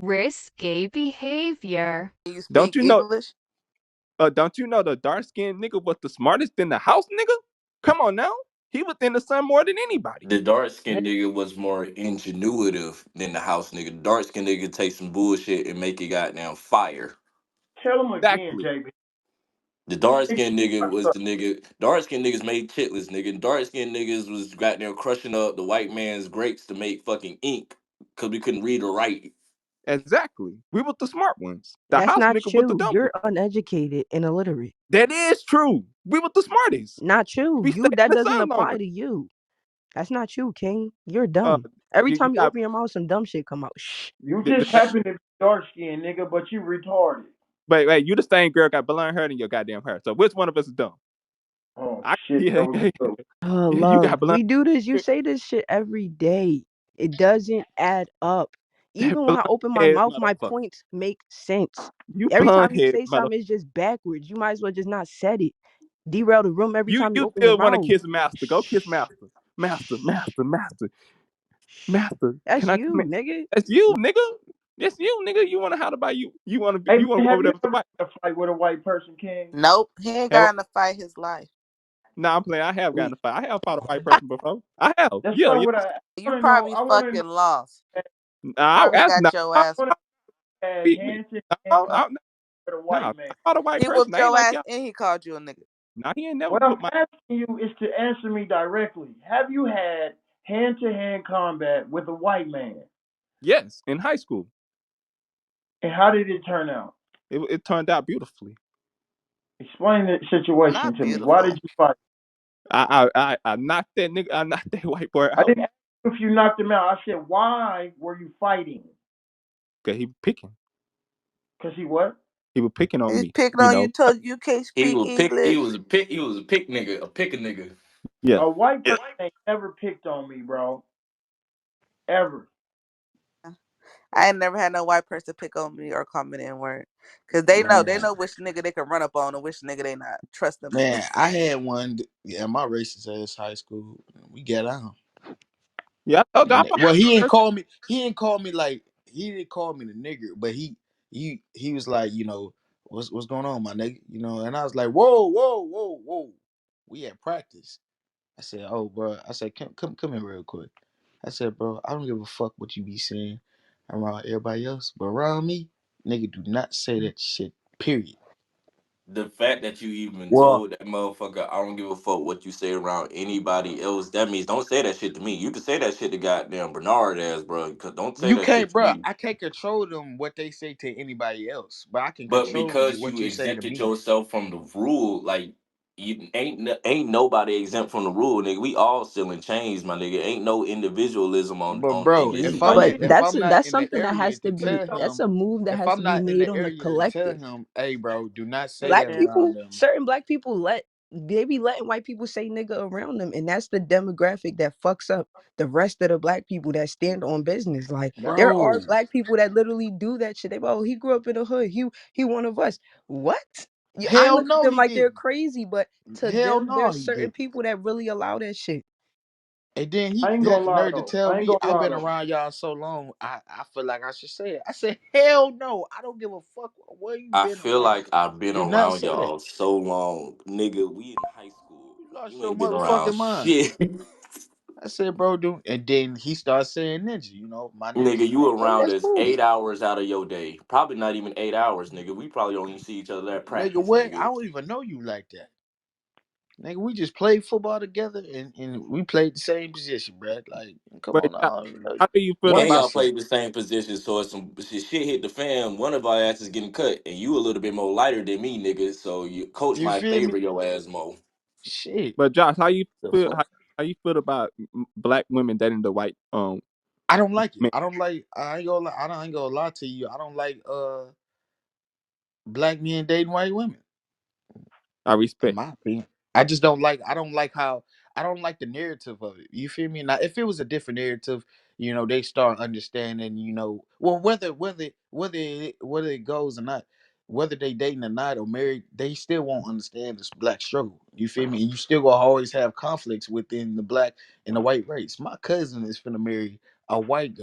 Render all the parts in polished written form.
Risky behavior. You Don't speak you know? English? Don't you know the dark skinned nigga was the smartest in the house, nigga? Come on now, he was in the sun more than anybody. The dark Man, skinned nigga was more ingenuitive than the house nigga. The dark skinned nigga take some bullshit and make it goddamn fire. tell him again, Exactly. JB. The dark Make skinned nigga was sure- the nigga. Dark skinned niggas made chitlins, nigga. Dark skinned niggas was goddamn crushing up the white man's grapes to make fucking ink because we couldn't read or write. Exactly. We was the smart ones. The That's house not nigga was the true. dumb You're one. uneducated and illiterate. That is true. We was the smartest. Not true. We You stayed that in the doesn't sun apply longer. to you. That's not you, King. You're Uh, dumb. Every you time you got open your mouth, some dumb shit come out. Shh. You the just happen to be dark skinned, nigga, but you retarded. wait. You the same girl got blonde hair than your goddamn hair. So which one of us is dumb? Oh I shit, that yeah, was a good one. Oh, you got love. blonde We do this. You say this shit every day. It doesn't add up. Even when blonde I open my head mouth, my motherfucker. points make sense. You Every blonde time you head say mother. something, it's just backwards. You might as well just not said it. Derail the room every time you You open your still want to mouth. kiss master? Go kiss Shh. master. Master, Shh. master, master, Shh. master. That's Can I come in? you, nigga. That's you, nigga. That's you, nigga. You want to how about you? Hey, You want man, to go have over there you with the ever white? had a fight with a white person, King? Nope. He ain't Have, got to fight his life. nah, I'm playing. I have gotten We a fight. I have fought a white person before. I have. That's Yeah, not yeah. what I you want to know. probably I want to know. fucking lost. Nah, Probably I asked got not. your I ass. I want to had beat me. hand to hand No, contact no, with a nah, white man. I fought a white He person. whooped I ain't your like ass y'all. and he called you a nigga. Nah, he ain't never What I'm put my. asking you is to answer me directly. Have you had hand to hand combat with a white man? Yes, in high school, And how did it turn out? it turned out beautifully. Explain the situation Not to me. Why did beautiful. you fight? I knocked that nigga. I knocked that white boy I out. didn't ask you if you knocked him out. I said, why were you fighting? Cause he was picking. Because he what? He was picking on He's me. picking You on you, know. told you can't He speak was pick. He English. was a pick. He was a pick nigga. A pick a nigga. Yeah. A white person ain't never picked on me, bro. Ever. I ain't never had no white person pick on me or call me the N word. Cause they Man. know which nigga they can run up on and which nigga they not. Trust them Man, niggas. I had one. Yeah, my racist ass high school. We got on. Yeah. I told you I And fought well, he a didn't person. call me. He didn't call me like he didn't call me the nigger, but he was like, what's going on, my nigga, And I was like, whoa. We had practice. I said, oh, bro. I said, come here real quick. I said, bro, I don't give a fuck what you be saying around everybody else, but around me, nigga, do not say that shit. Period. The fact that you even Well, told that motherfucker, I don't give a fuck what you say around anybody else. That means don't say that shit to me. You can say that shit to goddamn Bernard ass, bro. Cause don't say You that shit can't, to bro. me. I can't control them what they say to anybody else, but I can But control you because what you you say to exempted me. yourself from the rule, like you ain't nobody exempt from the rule, nigga. We all still in chains, my nigga. Ain't no individualism But in bro, this if no, I'm you But not nigga. didn't. if that's I'm not that's in the something that area has to to be. tell That's him, a move that if has I'm to be not in made the on a area to tell collective. him, hey, bro, do not say Black that And around people, them. certain black people they be letting white people say nigga around them, and that's the demographic that fucks up the rest of the black people that stand on business. Like that's there Bro, are black people that literally do that shit. They oh he grew up in the hood. He one of us. What? I hell look at no, them he like they're didn't. crazy, but to Hell them, no, there's he certain didn't. people that really allow that shit. And then I he ain't got gonna the lie nerve to though. tell I ain't me gonna I've lie been though. around y'all so long. I feel like I should say it. I said, hell no, I don't give a fuck where you I been feel around. like I've been Do not around say that. y'all so long, nigga. We in high school. You lost You your ain't been around motherfucking mind. shit. I said, bro, dude. And then he started saying ninja, my niggas Nigga, is you like, hey, around that's us cool. 8 hours out of your day. Probably not even 8 hours, nigga. We probably don't even see each other at Nigga, practice, what? I nigga. don't even know you like that. Nigga, we just played football together and we played the same position, bro. Like, come But on, I yeah, don't even know how you. do you feel One And about? y'all played the same position, so if some shit hit the fan, one of our asses getting cut, and you a little bit more lighter than me, nigga. So your coach You might feel favor me? your ass more. Shit. But Josh, how you The feel? fuck? How you feel about black women dating the white I don't like it. men? I don't like. I ain't gonna. I ain't gonna lie to you. I don't like black men dating white women. I In respect. my opinion, I just don't like. I don't like how. I don't like the narrative of it. You feel me? Now, if it was a different narrative, they start understanding. Well, whether it goes or not, whether they dating or not or married, they still won't understand this black struggle. You feel me? And you still gonna always have conflicts within the black and the white race. My cousin is finna marry a white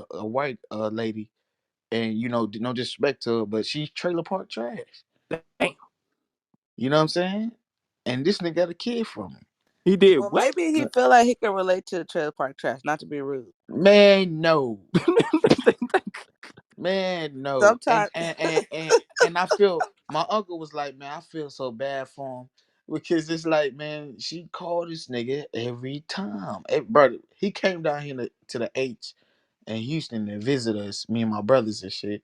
lady and no disrespect to her, but she's trailer park trash. Damn. You know what I'm saying? And this nigga got a kid from him. He did Well, what? maybe he feel like he can relate to the trailer park trash. Not to be rude. Man, no. Man, no. And Sometimes. and and and, and I feel my uncle was like, man, I feel so bad for him because it's like, man, she called this nigga every time. Brother, he came down here to the H in Houston to visit us, me and my brothers and shit.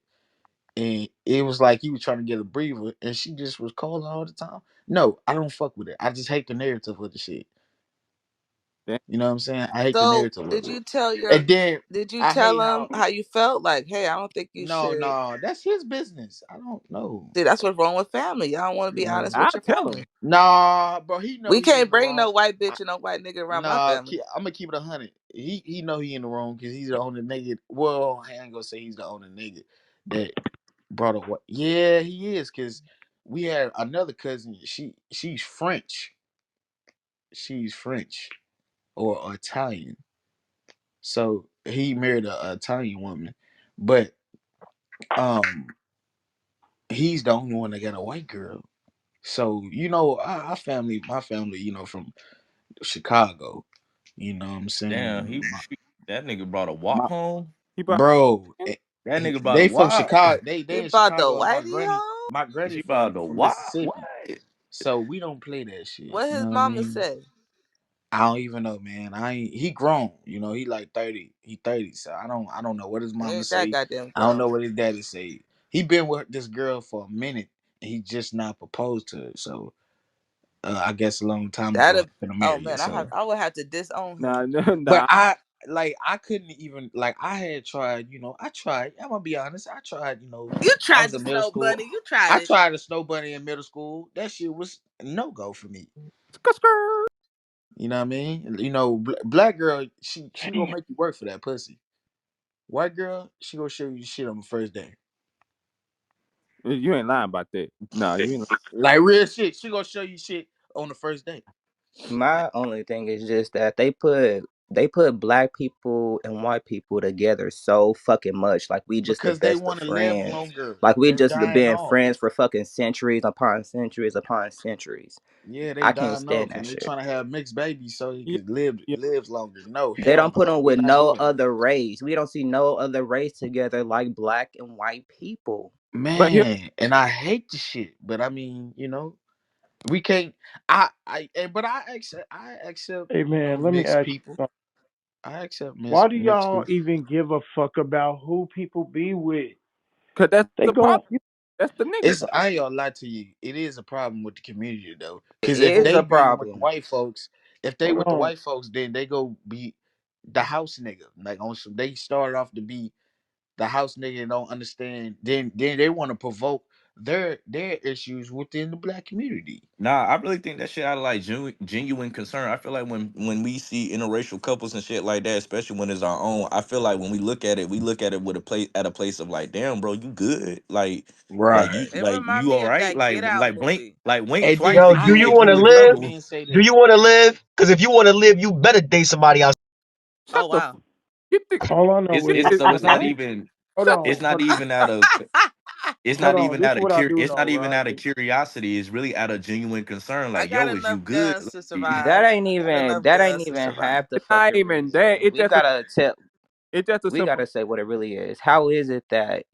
And it was like he was trying to get a breather, and she just was calling all the time. No, I don't fuck with it. I just hate the narrative of the shit. Damn. You know what I'm saying? I hate the So, narrative of did it. you tell your? And then Did you I hate tell him how how you felt? Like, hey, I don't think you no, should. no, that's his business. I don't know. See, that's what's wrong with family. Y'all don't want to be Yeah. honest with I'll your tell him. family. Nah, bro, he know We he in can't the bring wrong. no white I, bitch and no white nigga around my nah, family. I'm gonna keep it 100. He know he in the wrong because he's the only nigga. Well, I ain't gonna say he's the only nigga that brought a what? Yeah, he is because we had another cousin. She's French. She's French or Italian. So he married a Italian woman, but um, he's the only one that got a white girl. So our family, my family, from Chicago. You know what I'm Damn, saying? that nigga brought a wop My home. He brought. bro, That nigga brought a they from wop. Chicago. He They in brought the Chicago. My whitey granny, home. my granny She brought from the from wop. What? Mississippi. So we don't play that shit. What You know his what I mama mean? say? I don't even know, man. I ain't. He grown. He like 30. He 30. So I don't know what his He mama ain't that say. goddamn I don't know grown. what his daddy say. He been with this girl for a minute, and he just not proposed to her. So I guess a long time ago That'll. he finna Oh marry her. man, So. I would have to disown Nah, him. no, But nah. I couldn't even like I had tried, I tried. I'm gonna be honest, I tried, You I tried was the in middle snow school. bunny. You tried I it. tried a snow bunny in middle school. That shit was no go for me. Skr. You know what I mean? Black girl, she gonna Damn. make you work for that pussy. White girl, she gonna show you shit on the first day. You ain't lying about that. No, you ain't. Like real shit. She gonna show you shit on the first day. My only thing is just that they put black people and white people together so fucking much. Like we just the Because they best of wanna live friends. longer. Like we They're just dying been off. friends for fucking centuries upon centuries upon centuries. Yeah, they I can't dying stand off, that and they shit. trying to have mixed babies so he Yeah, could live longer. No, They hell don't put no, them we're with not no doing it. other race. We don't see no other race together like black and white people. but here, Man, and I hate the shit, but I mean, we can't. But I accept, Hey man, let me mixed ask you people. something. I accept Why do mixed y'all people even give a fuck about who people be with? cause that's They the gon' problem. That's the nigga It's thing. I ain't gonna lie to you. It is a problem with the community though, It because if is they a be with the problem. white folks, if they hold with the on. white folks, then they go be the house nigga. Like on some, they started off to be the house nigga and don't understand. Then they want to provoke their issues within the black community. Nah, I really think that shit out of like genuine concern. I feel like when we see interracial couples and shit like that, especially when it's our own, I feel like when we look at it with a place of like, damn, bro, you good? Right. It Like remind you me all of right? that Get Out Blink, movie. like wink And twice then Yo, if do I you hate if want when to you in live? black trouble. men say Do that. you want to live? Because if you want to live, you better date somebody else. Oh Shut the fuck. wow. Get the All I know It's is get so the it's when not I what? even hold Shut the it's on, not hold even out of hold on. This is what I do it's know, not even right? out of curiosity. It's really out of genuine concern. I Like, got yo, is you enough good? guns to Like, survive. That ain't I got even enough that ain't guns to even survive. half the it's not fucking even that. reason. We gotta tell It's just a we simple. gotta say what it really is. How is it that,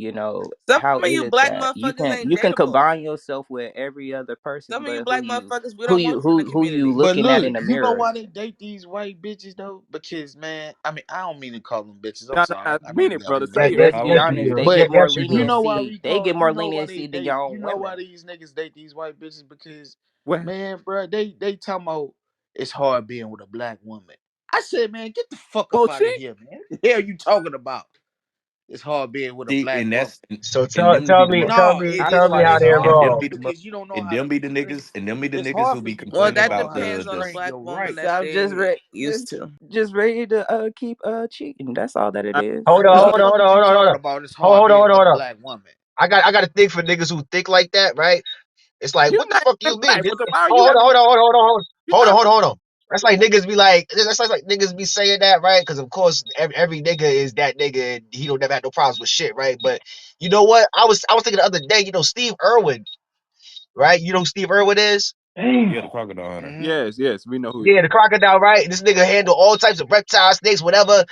Some how of is you it black that you motherfuckers can ain't you can dateable. combine yourself with every other person, Some of you but black motherfuckers, we don't want you in the who you community. But looking at look, in the you know mirror? why they date these white bitches though? Because man, I mean, I don't mean to call them bitches. I'm Nah, nah, sorry. nah. I know Mean you it, got brother. me Say Yes, it. married. yes, Let's be yes, you honest, do. they But get more Yes, you you do. know why leniency. They Rico? get more leniency than your You own know why women. these niggas date these white bitches? Because What? man, bro, they talking about it's hard being with a black woman. I said, man, get the fuck up out of Bullshit. here, man. What the hell you talking about? It's hard being with a see, black and woman. that's So and tell them to be tell the me mo- tell No, me it I tell is me feel how it's they're hard and them for wrong. be you the mo- because you don't know and how to them be the explain. niggas and them be the It's niggas hard who for be you to Well, tell complaining that people about how to depends on the the explain black your woman right. that so I'm just they used just to. ready to keep cheating. That's all that it I, is. Hold on, What look, the hold on, fuck hold is on, you hold on, hold talking on. about? It's Hold, hard hold on, being hold on, with a hold on. black woman. I got to think for niggas who think like that, right? It's like, you what the not fuck even you mean? black, brother. Why are you Hold on, having? hold on, hold on, hold on, You hold on, not hold on, hold on. That's like niggas be like, that's like niggas be saying that, right? Because of course every nigga is that nigga. And he don't never had no problems with shit, right? But you know what? I was thinking the other day. You know Steve Irwin, right? You know who Steve Irwin is? Damn. Yeah, the crocodile hunter. Hmm. Yes, yes, we know who. Yeah, the crocodile, right? This nigga handle all types of reptiles, snakes, whatever.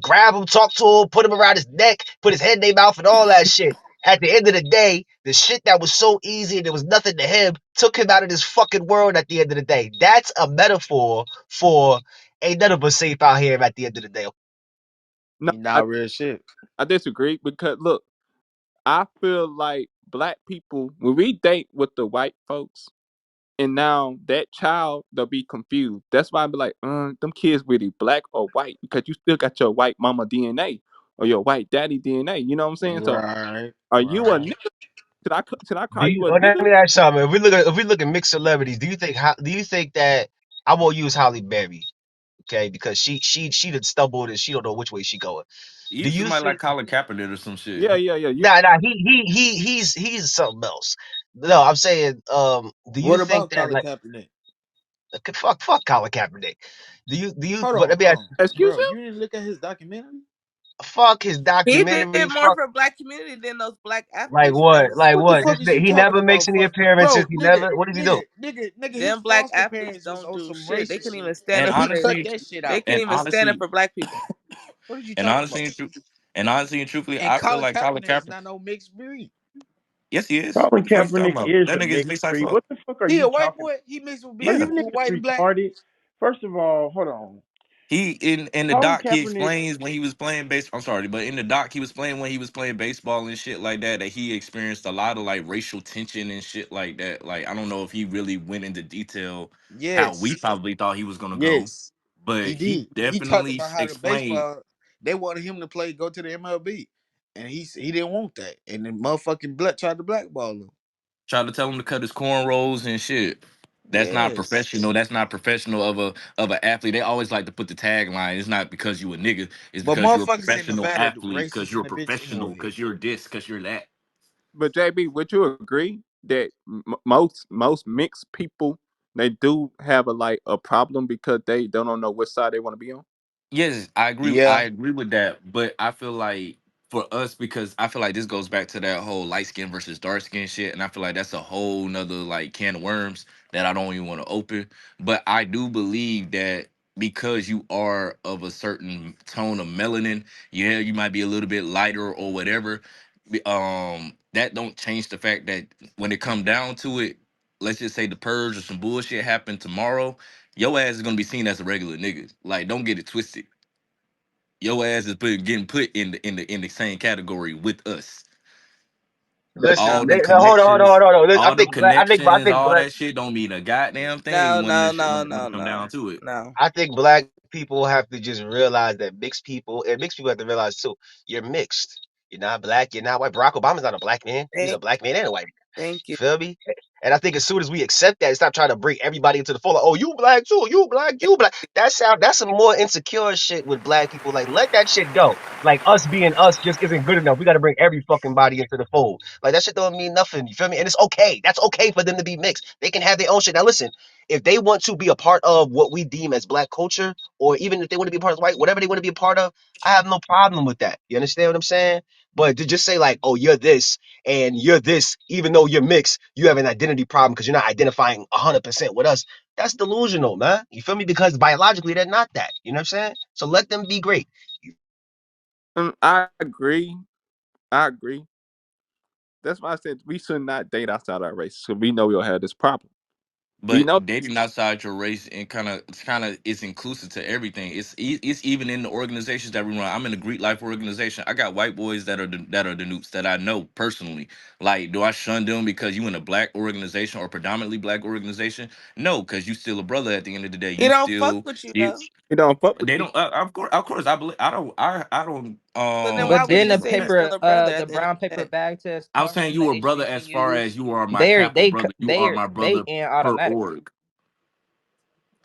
Grab him, talk to him, put him around his neck, put his head in their mouth, and all that shit. At the end of the day, the shit that was so easy and there was nothing to him took him out of this fucking world at the end of the day. That's a metaphor for ain't none of us safe out here at the end of the day. No, Not real shit. I disagree because look, I feel like black people when we date with the white folks, and now that child they'll be confused. That's why I be like, them kids really black or white because you still got your white mama DNA or your white daddy DNA. You know what I'm saying? So, Right. are you a Right. nigga? Should I Do call you you a let nigga? me ask you something. If we look at mixed celebrities, do you think that I won't use Holly Berry, okay? Because she done stumbled and she don't know which way she going. Do Even you somebody like think Colin Kaepernick or some shit. Yeah, yeah, yeah. You nah, he's something else. No, I'm saying, do you What think about that Colin like Kaepernick? fuck Colin Kaepernick? Do you Hold but on, let me hold ask on, excuse bro. him? You didn't look at his documentary? fuck his He did documentary, more fuck for black community than those black like athletes what? does. Like What the what? fuck is you He talking never makes about, any bro? appearances. He Nigga, never what does he do? nigga. His Them black foster athletes parents was don't on do some shit. They racist couldn't shit, even stand And up and he for cut they. honestly, that shit They out. couldn't and even stand up honestly, for black people. What are you and talking honestly, about? and, tru- and honestly and truthfully, And I feel Colin like Colin Kaepernick is Kaepernick. not no mixed breed. Yes, he is. Colin What the fuck you talking Kaepernick about? is That a nigga is mixed mixed like breed. fuck. What the fuck are He you a white talking? boy. He mixed with Are between Yeah. you white and niggas black. retarded? First of all, hold on. He in the Colin doc he Kaepernick, explains when he was playing base. I'm sorry, but in the doc he was playing when he was playing baseball and shit like that. That he experienced a lot of like racial tension and shit like that. Like I don't know if he really went into detail how we Yes, probably thought he was gonna go, yes, but he he did. He talked definitely about how the explained. baseball they wanted him to play, go to the MLB, and he didn't want that, and the motherfucking black tried to blackball him. Tried to tell him to cut his cornrows and shit. That's not Yes, professional. That's not professional of an athlete. They always like to put the tagline. It's not because you a nigga. It's but because you're a motherfuckers in professional Nevada athlete. Because racist you're in a the bitch professional. anyway. Because you're this. Because you're that. But JB, would you agree that most mixed people they do have a problem because they don't know which side they want to be on? Yes, I agree. I Yeah, agree with that. But I feel like for us, because I feel like this goes back to that whole light skin versus dark skin shit, and I feel like that's a whole nother like can of worms that I don't even want to open. But I do believe that because you are of a certain tone of melanin, yeah, you might be a little bit lighter or whatever. That don't change the fact that when it come down to it, let's just say the purge or some bullshit happened tomorrow, your ass is gonna be seen as a regular nigga. Like, don't get it twisted. Your ass is getting put in the same category with us. Listen, All them no, hold on, hold on, connections, hold on, hold on. all them I connections, think all black. that shit don't mean a goddamn thing No, when no, this shit no, when no, it come down no, to it. no. I think black people have to just realize that mixed people, and mixed people have to realize too, you're mixed. You're not black, you're not white. Barack Obama's not a black man. He's a Thank, black man and a white man. thank You you. feel me? And I think as soon as we accept that, stop trying to bring everybody into the fold. Like, oh, you black too, you black, you black. That's some more insecure shit with black people. Like, let that shit go. Like us being us just isn't good enough. We got to bring every fucking body into the fold. Like that shit don't mean nothing. You feel me? And it's okay. That's okay for them to be mixed. They can have their own shit. Now listen, if they want to be a part of what we deem as black culture, or even if they want to be a part of white, whatever they want to be a part of, I have no problem with that. You understand what I'm saying? But to just say like, oh, you're this and you're this, even though you're mixed, you have an identity problem because you're not identifying 100% with us. That's delusional, man. You feel me? Because biologically they're not that. You know what I'm saying? So let them be great. I agree. I agree. That's why I said we should not date outside our race. So we know we'll have this problem. We But know. dating outside your race and kind of it's inclusive to everything. It's even in the organizations that we run. I'm in a Greek life organization. I got white boys that are the newts that I know personally. Like, do I shun them because you in a black organization or predominantly black organization? No, because you still a brother at the end of the day. He You don't fuck still with you you, though. He don't fuck with they you. don't. Of course. I believe. I don't. So then why But would then you the say he's still paper, a brother the at the end of brown the paper day? bag test I'm saying form, you the a brother instrument as you far use, as you are my Kappa brother. You are my they brother in per automatically. org.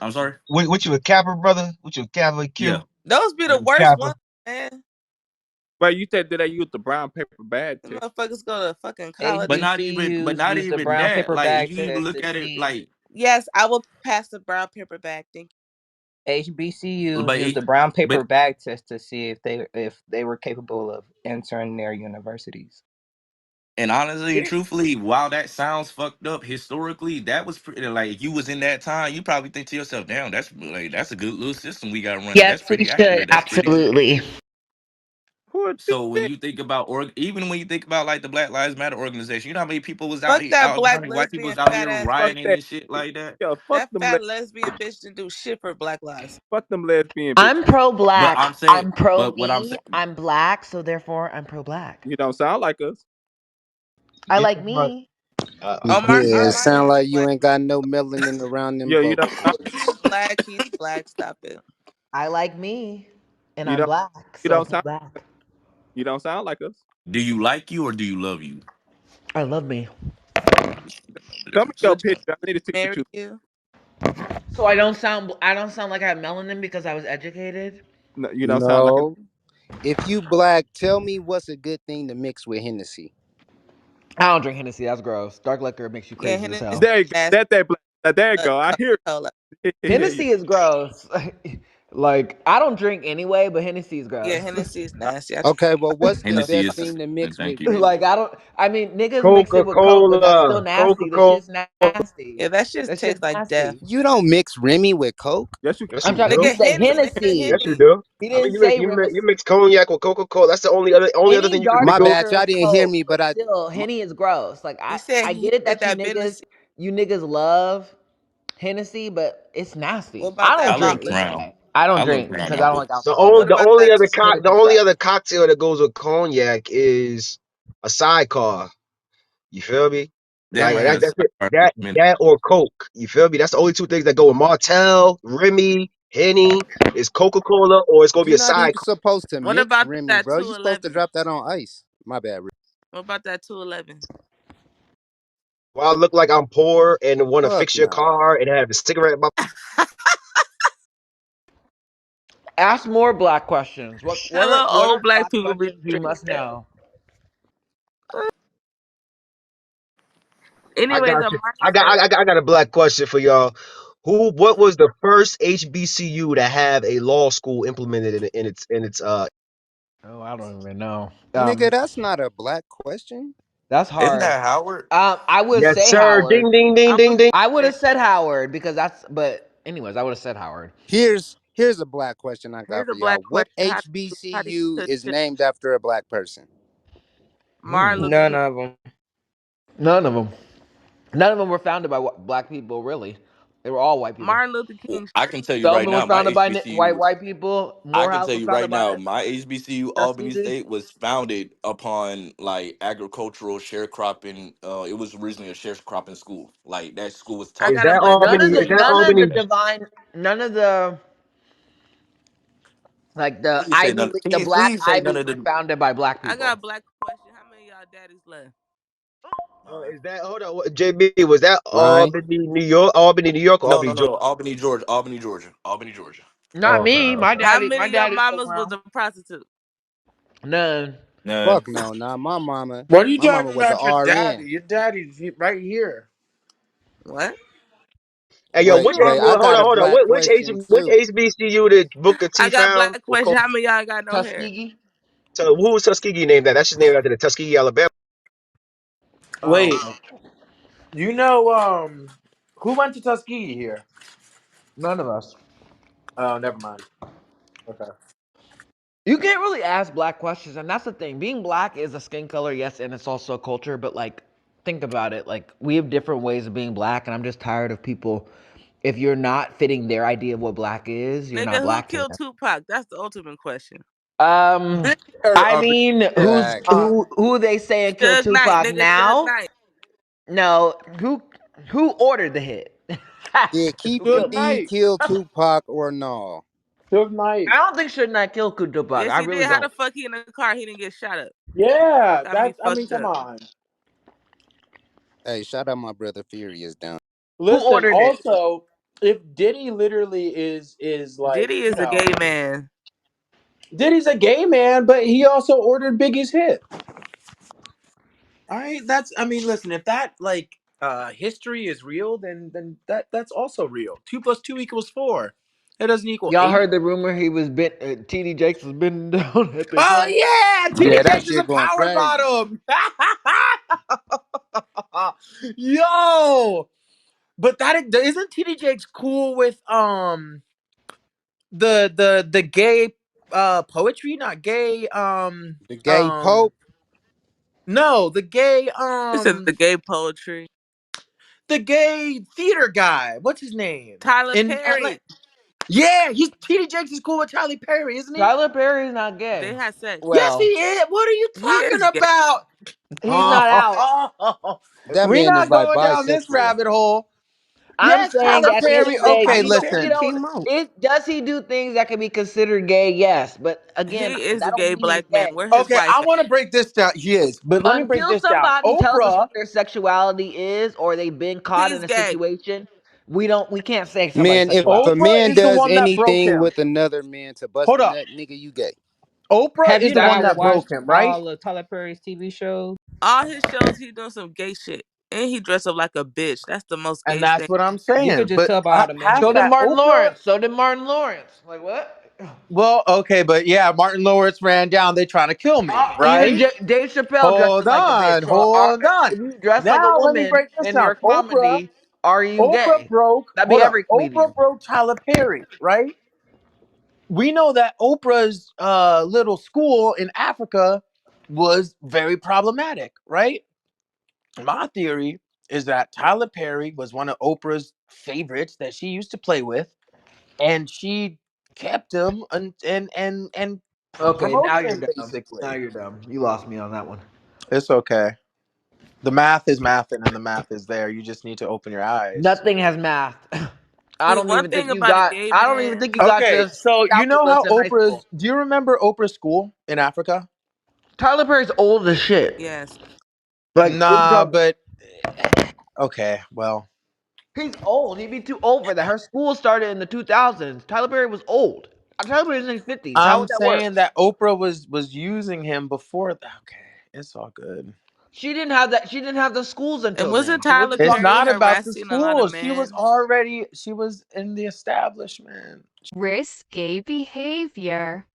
I'm sorry. What you a Kappa, brother? What you a Kappa Yeah. Q? Those be the You worst Kappa. ones, man. But you said that I use the brown paper bag The test. motherfuckers go to fucking college. But not even, but HBCUs not use the even brown that. paper Like, if bag you even test look to at it, see. like Yes, I will pass the brown paper bag. Thank you. HBCUs But use it, the brown paper but bag test to see if they were capable of entering their universities. and honestly, Yeah. truthfully, while that sounds fucked up historically, that was pretty. Like if you was in that time, you probably think to yourself, "Damn, that's a good little system we got running. Yes, That's we pretty should. accurate. That's pretty." Absolutely. Who did So when that? you think about even when you think about like the Black Lives Matter organization, you know how many people was out Fuck here that out, how black many white people lesbian was out fat here ass Fuck bitch. rioting that. and shit like that. Yo, That fat lesbian bitch didn't do shit for Black lives. fuck them lesbian I'm bitches. pro But black. I'm saying, I'm pro but what I'm me. saying, I'm black, so therefore I'm pro black. You don't sound like us. I Yeah, like but me. Oh, Yeah, it Marlon sound is like you black. ain't got no melanin around them Yeah, you don't sound. vocals. He's black. He's black. Stop it. I like me. And You I'm don't. black, You so I'm don't pro sound. black. You don't sound like us. do you like you or do you love you? I love me. Know the Show me difference. your Would picture. I need to see you what marry you. you? So I don't sound like I have melanin because I was educated. No, you don't sound like. No. If you black, tell me what's a good thing to mix with Hennessy. I don't drink Hennessy. That's gross. Dark liquor makes you Yeah, crazy as Hennessy hell. There you go. nasty. That black. There you go. I hear Cola. it. Hennessy is gross. Like I don't drink anyway, but Hennessy is Yeah, gross. Hennessy is nasty. I Okay, well, what's the Hennessy best is, thing to and mix thank with you. Remy? Like I don't. I mean, niggas mix it Coca with Coke, but that's still Cola, Coca nasty. The Cola. shit's nasty. yeah, that shit That shit's tastes like death. nasty. You don't mix Remy with Coke. Yes, you can. Yes, I'm you talking. do. He Nigga, said Henny, nigga, Yes, Hennessy. you Henny. do. He I mean, didn't say Remy. you mix cognac with Coca Cola. That's the only other Henny thing you could really dark My go. bad, liquor y'all is didn't hear Coke, me, but but still, Henny is gross. Like He said I he get it did that that Hennessy. you niggas love Hennessy, but it's What nasty. about I that don't I love drink vodka? Crown. anyway. I don't I love drink Crown because I don't apple. like alcohol, What but about that The Hennessy's only gross. other cocktail that goes with cognac is a sidecar. You feel me? That Like one has that's it. sidecar minute. That or Coke. You feel me? That's the only two things that go with Martell, Remy, Henny. Is Coca Cola or it's gonna be you're a not even sidecar. supposed to What mix about Remy, that bro. You're supposed to 211? drop that on ice. My bad, Rick. What about that 211? Well, I look like I'm poor and want to Fuck fix your no. car and have a cigarette in my. Ask more black questions. Hello, What old are black black people be questions you drinking. must know? I Anyways, got you. Amani said, I got a black question for y'all. What was the first HBCU to have a law school implemented in its Oh, I don't even know. Nigga, that's not a black question. That's Isn't hard. that Howard? I would Yes, say sir. Howard. Ding ding ding I'm ding gonna ding. I would say, have said Howard because that's. But anyways, I would have said Howard. Here's a black question I got here's a for black y'all. What question. How do you HBCU cook is chili? named after a black person? Martin Luther None King. of them. None of them. None of them were founded by black people. Really, they were all white people. Martin Luther Well, King. I can tell you right Feldman was now, my founded by HBCU. white people. I can Morehouse tell was you right founded now, by my HBCU Albany Tuskegee. State was founded upon like agricultural sharecropping. It was originally a sharecropping school. Like that school was I taught Is got a that black Albany? question. Is that None of the Albany? divine, none of the like the Please say Ivy none. League, the Please, black please say none Ivies of were the. founded by black I got people. a black question. How many of y'all daddies left? Is that hold on? JB, was that Right? Albany, New York, or No, no, Albany, Georgia? no. Albany, Georgia. Albany, Georgia. Albany, Georgia. Not Oh, okay, me. okay. How My many of your daddy's still mamas was around. a prostitute? None. Nah. Fuck no, nah. My mama, What are you my mama talking was a about your daddy? RN. Your daddy's right here. What? Hey, yo, What you Wait, want? I got a hold on. black question Which too. HBCU did Booker T I got a found? black question. How many of y'all got no hair? Tuskegee. So who was Tuskegee named that? That's just named after the Tuskegee, Alabama. Wait, Oh, you know who went to Tuskegee here? None of us. Oh, never mind. Okay. You can't really ask black questions, and that's the thing. Being black is a skin color, yes, and it's also a culture. But like, think about it. Like, we have different ways of being black, and I'm just tired of people. If you're not fitting their idea of what black is, you're nigga, not who black to killed them. Tupac? That's the ultimate question. Um, Or, I mean, Fact. who they saying killed Suge Knight, Tupac nigga, Suge now? Knight. No, who ordered the hit? Did Who Keefy Suge killed him? D Knight. kill Tupac or no? Suge Knight. I don't think should not kill Tupac. Yes, I he really did. How don't. the fuck he in the car? He didn't get shot up. Yeah, Got me that's. I mean, fucked come up. on. Hey, shout out my brother Furious down. Who Listen. ordered it? Also, if Diddy literally is like Diddy is a gay man. Diddy's a gay man, but he also ordered Biggie's hit. All right, that's. I mean, listen. If that history is real, then that's also real. 2 plus 2 equals 4. That doesn't equal Y'all 80. heard the rumor he was TD Jakes was bending down at the Oh club? yeah, TD Yeah, that Jakes is a shit going power crazy. bottom. Yo, but that isn't TD Jakes cool with the gay poetry, not gay The gay pope. no, the gay This is the gay poetry. the gay theater guy. What's his name? Tyler In Atlanta. Perry. Yeah, he's TD Jakes is cool with Charlie Perry, isn't he? Tyler Perry's not They gay. had sex. Yes, he Well, is. What are you He talking is gay. about? he's not out. That We're man is not like going down this bisexual. rabbit hole. I'm Yes, saying Tyler at the end Perry. of the day, Okay, I'm He saying, said you listen. know, came out. does he do things that can be considered gay? Yes, but again, He is a that don't gay mean he's black man. gay. Where his Okay, wife I at? want to break this down. He is, but let me break Until this down. somebody tells us Oprah, what their sexuality is, or they've been caught He's in a gay. situation, we can't say somebody's Man, if a sexuality. Oprah man is the does one that broke anything him. with another man to bust Hold a up. nut, nigga, you gay. Oprah Have is you the one not Y'all that watched broke him, right? all of Tyler Perry's TV shows? All his shows, he doing some gay shit, and he dressed up like a bitch. That's the most And gayest that's thing. what I'm You could saying. just But tell by all the past So mentions. did that, Martin Oprah. Lawrence. So did Martin Lawrence. Like what? Well, okay, but yeah, Martin Lawrence ran down. They trying to kill me, Even right? Dave Chappelle dresses Hold like a on, bitch. So hold on. if you dress like a Now let me woman break this in down. your comedy, are you Oprah gay? broke. That'd be Hold up. every Oprah comedian. broke Tyler Perry, right? We know that Oprah's little school in Africa was very problematic, right? My theory is that Tyler Perry was one of Oprah's favorites that she used to play with, and she kept him and Okay, now promoted you're him dumb. Now basically. you're dumb. You lost me on that one. It's okay. The math is mathing, and the math is there. You just need to open your eyes. Nothing has math. I See, don't one even think thing you about a got. gay I don't even man, think you got Okay, to so you know calculus how in high school. Oprah's? Do you remember Oprah's school in Africa? Tyler Perry's old as shit. yes. Like what are you Nah, talking? but okay. Well, He's old. He'd be too old for that. Her school started in the 2000s. Tyler Perry was old. Tyler Perry's in his 50s. How I'm would that work? saying that Oprah was using him before. Okay, it's all good. She didn't have that. She didn't have the schools And until wasn't then. So what Tyler you It's talking Perry not about? about the harassing a lot of school. She was men? already. She was in the establishment. Risky behavior.